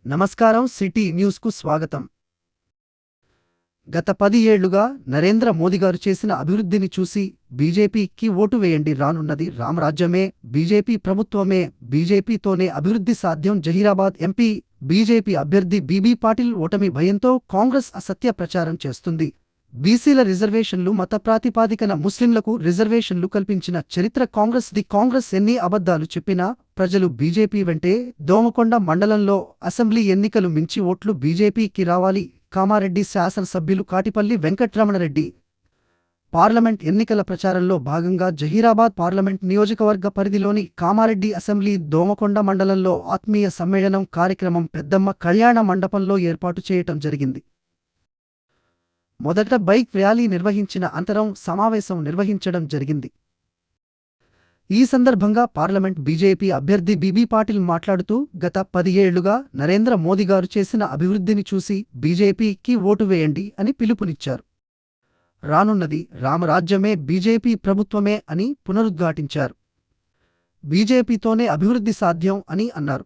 నమస్కారం. సిటీ న్యూస్కు స్వాగతం. గత 10 ఏళ్లుగా నరేంద్ర మోదీ గారు చేసిన అభివృద్ధిని చూసి బీజేపీకి ఓటు వేయండి. రానున్నది రామరాజ్యమే, బీజేపీ ప్రభుత్వమే, బీజేపీతోనే అభివృద్ధి సాధ్యం. జహీరాబాద్ ఎంపీ బీజేపీ అభ్యర్థి బీబీ పాటిల్ ఓటమి భయంతో కాంగ్రెస్ అసత్య ప్రచారం చేస్తుంది. బీసీల రిజర్వేషన్లు, మత ప్రాతిపాదికన ముస్లింలకు రిజర్వేషన్లు కల్పించిన చరిత్ర కాంగ్రెస్ది. కాంగ్రెస్ ఎన్ని అబద్ధాలు చెప్పినా ప్రజలు బీజేపీ వెంటే. దోమకొండ మండలంలో అసెంబ్లీ ఎన్నికలు మించి ఓట్లు బీజేపీకి రావాలి. కామారెడ్డి శాసనసభ్యులు కాటిపల్లి వెంకట్రమణరెడ్డి పార్లమెంట్ ఎన్నికల ప్రచారంలో భాగంగా జహీరాబాద్ పార్లమెంట్ నియోజకవర్గ పరిధిలోని కామారెడ్డి అసెంబ్లీ దోమకొండ మండలంలో ఆత్మీయ సమ్మేళనం కార్యక్రమం పెద్దమ్మ కళ్యాణ మండపంలో ఏర్పాటు చేయటం జరిగింది. మొదట బైక్ ర్యాలీ నిర్వహించిన అనంతరం సమావేశం నిర్వహించడం జరిగింది. ఈ సందర్భంగా పార్లమెంట్ బీజేపీ అభ్యర్థి బీబీ పాటిల్ మాట్లాడుతూ గత 10 ఏళ్లుగా నరేంద్ర మోదీ గారు చేసిన అభివృద్ధిని చూసి బీజేపీకి ఓటు వేయండి అని పిలుపునిచ్చారు. రానున్నది రామరాజ్యమే, బీజేపీ ప్రభుత్వమే అని పునరుద్ఘాటించారు. బీజేపీతోనే అభివృద్ధి సాధ్యం అని అన్నారు.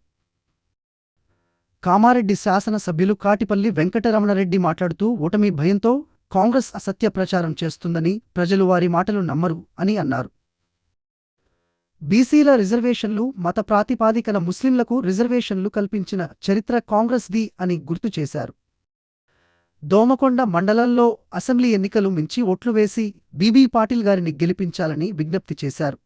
కామారెడ్డి శాసనసభ్యులు కాటిపల్లి వెంకటరమణరెడ్డి మాట్లాడుతూ ఓటమి భయంతో కాంగ్రెస్ అసత్య ప్రచారం చేస్తుందని, ప్రజలు వారి మాటలు నమ్మరు అని అన్నారు. బీసీల రిజర్వేషన్లు, మత ప్రాతిపాదికన ముస్లింలకు రిజర్వేషన్లు కల్పించిన చరిత్ర కాంగ్రెస్ది అని గుర్తు చేశారు. దోమకొండ మండలంలో అసెంబ్లీ ఎన్నికలు మించి ఓట్లు వేసి బీబీ పాటిల్ గారిని గెలిపించాలని విజ్ఞప్తి చేశారు.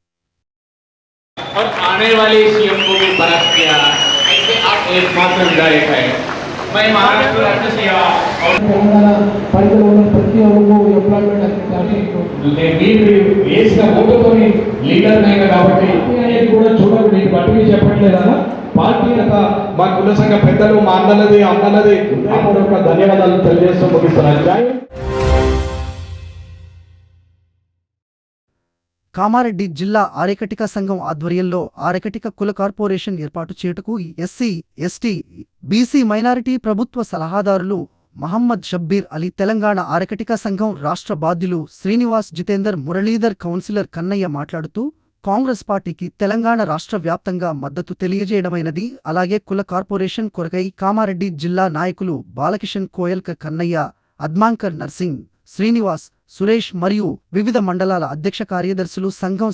వేసిన ఓటుతోని లీడర్ అయినా కాబట్టి అనేది కూడా చూడండి. మీకు బట్టి చెప్పట్లేదా పార్టీ అంతా మా కుల సంఘ పెద్దలు, మా అన్నలది అప్పుడు ధన్యవాదాలు తెలియజేస్తూ ముగిస్తున్నాను. కామారెడ్డి జిల్లా ఆర్యకటిక సంఘం ఆధ్వర్యంలో ఆర్యకటిక కుల కార్పొరేషన్ ఏర్పాటు చేయుటకు ఎస్సీ, ఎస్టీ, బీసీ మైనారిటీ ప్రభుత్వ సలహాదారులు మహమ్మద్ షబ్బీర్ అలీ, తెలంగాణ ఆర్యకటిక సంఘం రాష్ట్ర బాధ్యులు శ్రీనివాస్, జితేందర్, మురళీధర్, కౌన్సిలర్ కన్నయ్య మాట్లాడుతూ కాంగ్రెస్ పార్టీకి తెలంగాణ రాష్ట్ర వ్యాప్తంగా మద్దతు తెలియజేయడమైనది. అలాగే కుల కార్పొరేషన్ కొరకై కామారెడ్డి జిల్లా నాయకులు బాలకిషన్, కోయల్క, కన్నయ్య, అద్మాంకర్, నర్సింగ్, శ్రీనివాస్, సురేష్ మరియు వివిధ మండలాల అధ్యక్ష కార్యదర్శులు, సంఘం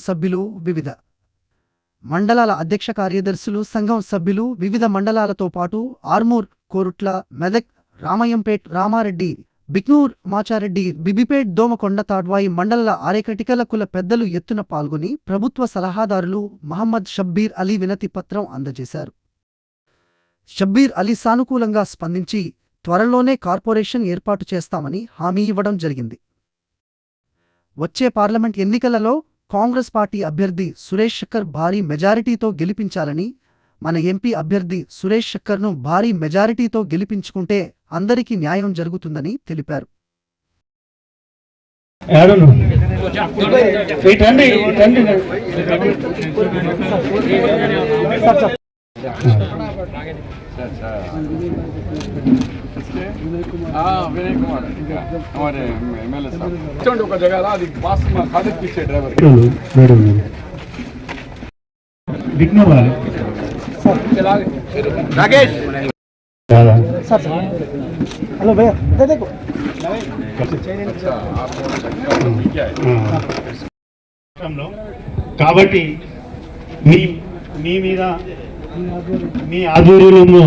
సభ్యులు, వివిధ మండలాలతో పాటు ఆర్మూర్, కోరుట్ల, మెదక్, రామయంపేట్, రామారెడ్డి, బిక్నూర్, మాచారెడ్డి, బిబిపేట్, దోమకొండ, తాడ్వాయి మండలాల ఆర్యకటికల కుల పెద్దలు ఎత్తున పాల్గొని ప్రభుత్వ సలహాదారులు మహమ్మద్ షబ్బీర్ అలీ వినతి పత్రం అందజేశారు. షబ్బీర్ అలీ సానుకూలంగా స్పందించి త్వరలోనే కార్పొరేషన్ ఏర్పాటు చేస్తామని హామీ ఇవ్వడం జరిగింది. వచ్చే పార్లమెంట్ ఎన్నికలలో కాంగ్రెస్ పార్టీ అభ్యర్థి సురేష్ శక్కర్ భారీ మెజారిటీతో గెలిపించాలని, మన ఎంపీ అభ్యర్థి సురేష్ శక్కర్ను భారీ మెజారిటీతో గెలిపించుకుంటే అందరికీ న్యాయం జరుగుతుందని తెలిపారు. विनय कुमार हमारे एमएलए साहब ఒక జగह అది పాస్ మా ఖాదర్ పిచ్చే డ్రైవర్ విఘ్నవా రాకేష్ सर हेलो भैया इधर देखो కాబట్టి మీ మీద మీ ఆధ్వర్యంలో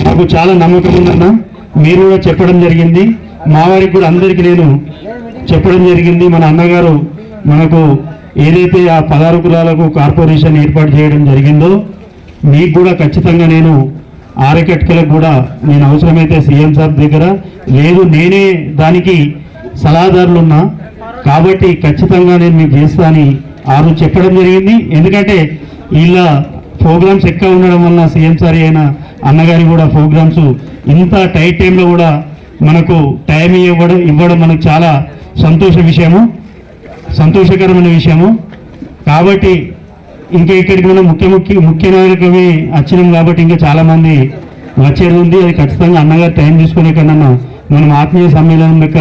నాకు చాలా నమ్మకం ఉందన్న. మీరు కూడా చెప్పడం జరిగింది, మా వారికి కూడా అందరికీ నేను చెప్పడం జరిగింది. మన అన్నగారు మనకు ఏదైతే ఆ 16 కులాలకు కార్పొరేషన్ ఏర్పాటు చేయడం జరిగిందో మీకు కూడా ఖచ్చితంగా నేను ఆర్యకటికలకు కూడా నేను అవసరమైతే సీఎం సార్ దగ్గర లేదు, నేనే దానికి సలహాదారులు ఉన్నా కాబట్టి ఖచ్చితంగా నేను మీకు చేస్తా అని చెప్పడం జరిగింది. ఎందుకంటే ఇలా ప్రోగ్రామ్స్ ఎక్కువ ఉండడం వల్ల సీఎం సార్ అయిన అన్నగారి కూడా ప్రోగ్రామ్స్ ఇంత టైట్ టైంలో కూడా మనకు టైం ఇవ్వడం మనకు చాలా సంతోషకరమైన విషయము. కాబట్టి ఇంకా ఇక్కడికి మనం ముఖ్య నాయకులమే వచ్చినాం కాబట్టి ఇంకా చాలామంది వచ్చేది ఉంది. అది ఖచ్చితంగా అన్నగారు టైం తీసుకునే కన్నా మనం ఆత్మీయ సమ్మేళనం యొక్క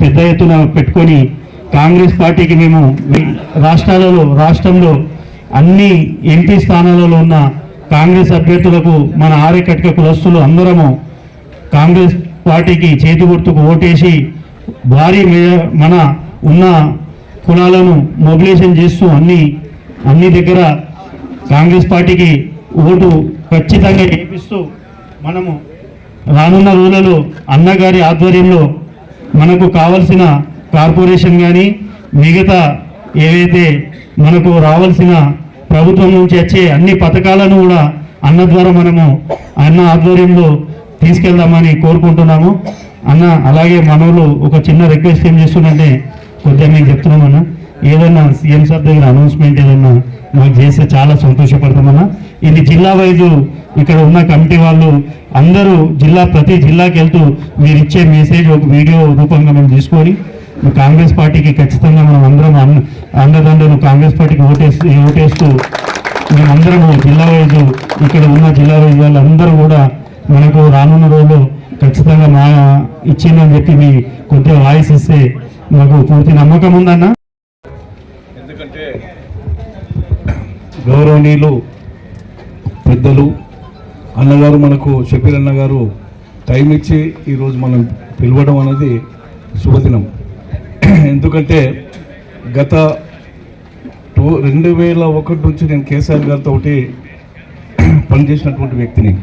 పెద్ద ఎత్తున పెట్టుకొని కాంగ్రెస్ పార్టీకి మేము రాష్ట్రంలో అన్ని ఎంపీ స్థానాలలో ఉన్న కాంగ్రెస్ అభ్యర్థులకు మన ఆర్యకటిక కులస్తులు అందరము కాంగ్రెస్ పార్టీకి చేతి గుర్తుకు ఓటేసి భారీ మన ఉన్న కులాలను మొబిలైజేషన్ చేస్తూ అన్ని దగ్గర కాంగ్రెస్ పార్టీకి ఓటు ఖచ్చితంగా వేపిస్తూ మనము రానున్న రోజులలో అన్నగారి ఆధ్వర్యంలో మనకు కావలసిన కార్పొరేషన్ కానీ మిగతా ఏవైతే మనకు రావాల్సిన ప్రభుత్వం నుంచి వచ్చే అన్ని పథకాలను కూడా అన్న ద్వారా మనము అన్న ఆధ్వర్యంలో తీసుకెళ్దామని కోరుకుంటున్నాము. అన్న అలాగే మనోళ్ళు ఒక చిన్న రిక్వెస్ట్ ఏం చేస్తుందంటే కొద్దిగా మేము చెప్తున్నామన్నా, ఏదైనా సీఎం సార్ దగ్గర అనౌన్స్మెంట్ ఏదైనా మాకు చేస్తే చాలా సంతోషపడతామన్నా. ఇది జిల్లా వైజు ఇక్కడ ఉన్న కమిటీ వాళ్ళు అందరూ ప్రతి జిల్లాకి వెళ్తూ మీరు ఇచ్చే మెసేజ్ ఒక వీడియో రూపంగా మేము తీసుకొని కాంగ్రెస్ పార్టీకి ఖచ్చితంగా మనం అందరం అండదండలు కాంగ్రెస్ పార్టీకి ఓటేస్తూ మేమందరము జిల్లా వైజు ఇక్కడ ఉన్న జిల్లా వైజు వాళ్ళందరూ కూడా మనకు రానున్న రోజుల్లో ఖచ్చితంగా మా ఇచ్చిందని చెప్పి మీ కొద్దిగా వాయిస్ ఇస్తే మాకు పూర్తి నమ్మకం ఉందన్న. ఎందుకంటే గౌరవనీయులు పెద్దలు అన్నగారు మనకు షబీర్ అన్న గారు టైం ఇచ్చి ఈరోజు మనం పిలవడం అనేది శుభదినం. ఎందుకంటే గత 2001 నుంచి నేను కేసీఆర్ గారితో పనిచేసినటువంటి వ్యక్తిని.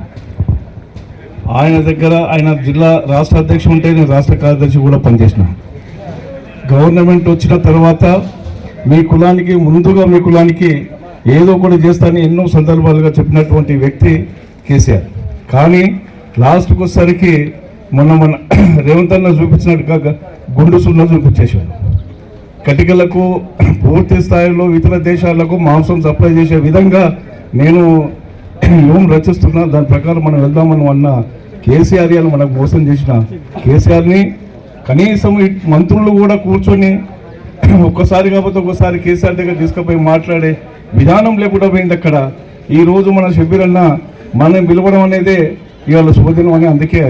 ఆయన జిల్లా రాష్ట్ర అధ్యక్షుడు ఉంటే నేను రాష్ట్ర కార్యదర్శి కూడా పనిచేసిన. గవర్నమెంట్ వచ్చిన తర్వాత మీ కులానికి ఏదో కూడా చేస్తానని ఎన్నో సందర్భాలుగా చెప్పినటువంటి వ్యక్తి కేసీఆర్. కానీ లాస్ట్కి వచ్చేసరికి మన రేవంత్ అన్న చూపించినట్టుగా గుండు సున్నా చూపించేశాడు. కటికలకు పూర్తి స్థాయిలో ఇతర దేశాలకు మాంసం సప్లై చేసే విధంగా నేను ఏం రచిస్తున్నా, దాని ప్రకారం మనం వెళ్దామని అన్న కేసీఆర్ అని మనకు మోసం చేసిన కేసీఆర్ని కనీసం మంత్రులు కూడా కూర్చొని ఒక్కసారి కాకపోతే ఒక్కసారి కేసీఆర్ దగ్గర తీసుకుపోయి మాట్లాడే విధానం లేకుండా పోయింది అక్కడ. ఈరోజు మన షబీర్ అన్న మనం పిలవడం అనేది ఇవాళ శుభదినం అని అందుకే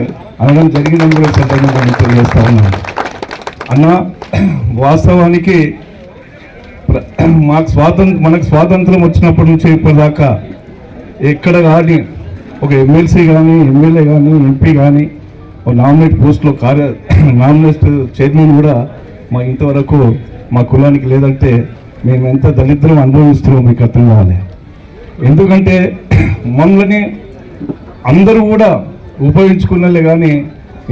అనడం జరిగిందని కూడా సందర్భంగా తెలియజేస్తా ఉన్నాను. అన్న వాస్తవానికి మనకు స్వాతంత్రం వచ్చినప్పటి నుంచి ఇప్పటిదాకా ఎక్కడ కానీ ఒక ఎమ్మెల్సీ కానీ ఎమ్మెల్యే కానీ ఎంపీ కానీ నామినేట్ పోస్టులో నామినేట్ చైర్మన్ కూడా ఇంతవరకు మా కులానికి లేదంటే మేము ఎంత దళిద్రం అనుభవిస్తున్నాం మీకు అర్థం కావాలి. ఎందుకంటే మమ్మల్ని అందరూ కూడా ఉపయోగించుకున్నలే కానీ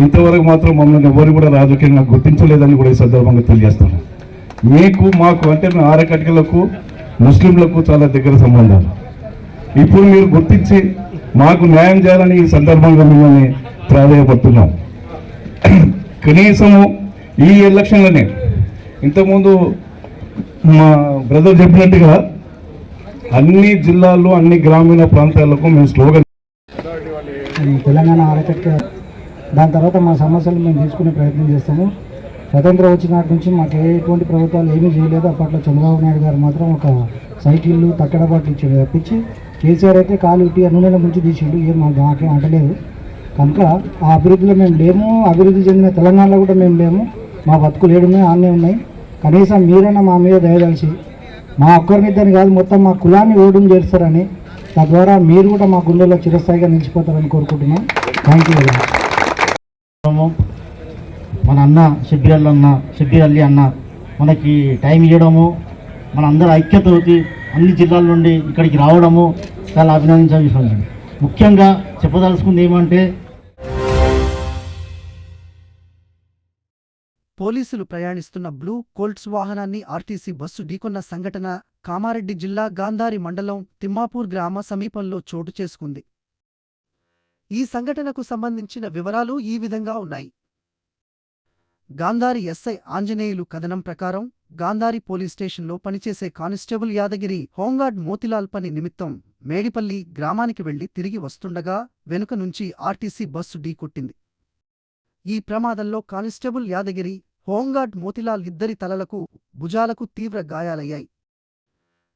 ఇంతవరకు మాత్రం మమ్మల్ని ఎవరు కూడా రాజకీయంగా గుర్తించలేదని కూడా ఈ సందర్భంగా తెలియజేస్తాను. మాకు అంటే ఆరకటికలకు ముస్లింలకు చాలా దగ్గర సంబంధాలు. ఇప్పుడు మీరు గుర్తించి మాకు న్యాయం చేయాలని ఈ సందర్భంగా మిమ్మల్ని ప్రాధాన్యపడుతున్నాం. కనీసము ఈ ఎలక్షన్లనే ఇంతకుముందు మా బ్రదర్ చెప్పినట్టుగా అన్ని జిల్లాల్లో అన్ని గ్రామీణ ప్రాంతాలకు మేము స్లోగన్ తెలంగాణ ఆరకట్ట దాని తర్వాత మా సమస్యలు మేము తీసుకునే ప్రయత్నం చేస్తాము. స్వతంత్రం వచ్చిన నాటి నుంచి మాకు ఎటువంటి ప్రభుత్వాలు ఏమీ చేయలేదు. అప్పట్లో చంద్రబాబు నాయుడు గారు మాత్రం ఒక సైకిళ్ళు తక్కడబాట్లు ఇచ్చాడు తప్పించి కేసీఆర్ అయితే కాలు ఇట్టి నూనెల ముంచి తీసిండు, ఏం మాకేం అంటలేదు. కనుక ఆ అభివృద్ధిలో మేము లేము. అభివృద్ధి చెందిన తెలంగాణలో కూడా మేము లేము. మా బతుకులు ఏడున్నాయి ఆనే ఉన్నాయి. కనీసం మీరైనా మా మీద దయదలిచి మా ఒక్కరినిద్దరిని కాదు మొత్తం మా కులాన్ని ఓడం చేస్తారని, తద్వారా మీరు కూడా మా గుండెల్లో చిరస్థాయిగా నిలిచిపోతారని కోరుకుంటున్నాం. Thank you. మన అన్న షబ్బీర్ అలీ అన్న మనకి టైం ఇవ్వడము, మన అందరూ ఐక్యతకి అన్ని జిల్లాల నుండి ఇక్కడికి రావడము చాలా అభినందించాల్సిన విషయం. ముఖ్యంగా చెప్పదలుచుకుంది ఏమంటే పోలీసులు ప్రయాణిస్తున్న బ్లూ కోల్ట్స్ వాహనాన్ని ఆర్టీసీ బస్సు ఢీకొన్న సంఘటన కామారెడ్డి జిల్లా గాంధారి మండలం తిమ్మాపూర్ గ్రామ సమీపంలో చోటు చేసుకుంది. ఈ సంఘటనకు సంబంధించిన వివరాలు ఈ విధంగా ఉన్నాయి. గాంధారి ఎస్ఐ ఆంజనేయులు కథనం ప్రకారం గాంధారి పోలీస్ స్టేషన్లో పనిచేసే కానిస్టేబుల్ యాదగిరి హోంగార్డ్ మోతిలాల్ పని నిమిత్తం మేడిపల్లి గ్రామానికి వెళ్లి తిరిగి వస్తుండగా వెనుక నుంచి ఆర్టీసీ బస్సు ఢీకొట్టింది. ఈ ప్రమాదంలో కానిస్టేబుల్ యాదగిరి, హోంగార్డ్ మోతిలాల్ ఇద్దరి తలలకు, భుజాలకు తీవ్ర గాయాలయ్యాయి.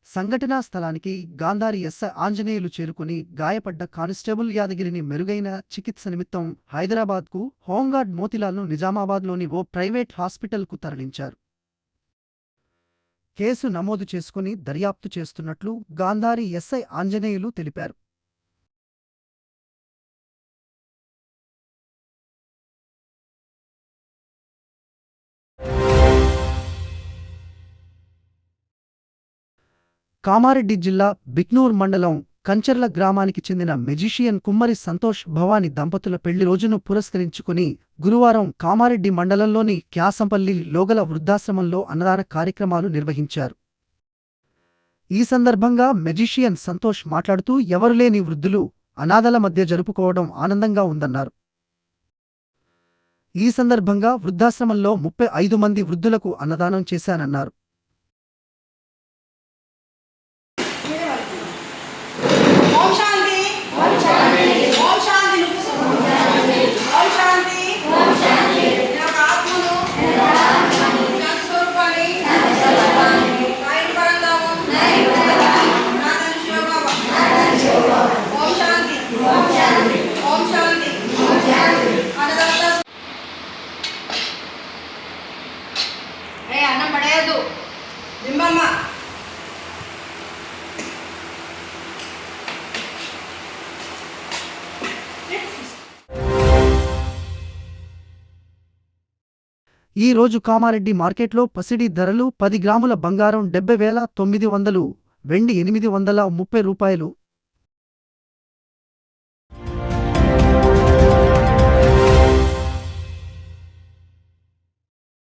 సంఘటనా స్థలానికి గాంధారి ఎస్ఐ ఆంజనేయులు చేరుకుని గాయపడ్డ కానిస్టేబుల్ యాదగిరిని మెరుగైన చికిత్స నిమిత్తం హైదరాబాద్కు, హోంగార్డ్ మోతిలాల్ను నిజామాబాద్లోని ఓ ప్రైవేట్ హాస్పిటల్కు తరలించారు. కేసు నమోదు చేసుకుని దర్యాప్తు చేస్తున్నట్లు గాంధారి ఎస్ఐ ఆంజనేయులు తెలిపారు. కామారెడ్డి జిల్లా బిక్నూర్ మండలం కంచర్ల గ్రామానికి చెందిన మెజిషియన్ కుమ్మరి సంతోష్ భవాని దంపతుల పెళ్లి రోజును పురస్కరించుకుని గురువారం కామారెడ్డి మండలంలోని క్యాసంపల్లి లోగల వృద్ధాశ్రమంలో అన్నదాన కార్యక్రమాలు నిర్వహించారు. ఈ సందర్భంగా మెజిషియన్ సంతోష్ మాట్లాడుతూ ఎవరులేని వృద్ధులు, అనాథల మధ్య జరుపుకోవడం ఆనందంగా ఉందన్నారు. ఈ సందర్భంగా వృద్ధాశ్రమంలో 35 మంది వృద్ధులకు అన్నదానం చేశానన్నారు. ఓం శాంతి ఓం శాంతి ఓం శాంతి ఓం శాంతి ఓం శాంతి నాకు ఆత్మను నాకు స్వరూపాన్ని నాయన పరందాము నాదన్ శివబాబా ఓం శాంతి ఓం శాంతి ఓం శాంతి ఓం శాంతి అన్నదాత అన్నం పడేయద్దు బింబమ్మ ఈ రోజు కామారెడ్డి మార్కెట్లో పసిడి ధరలు 10 గ్రాముల బంగారం 70,900, వెండి 830 రూపాయలు,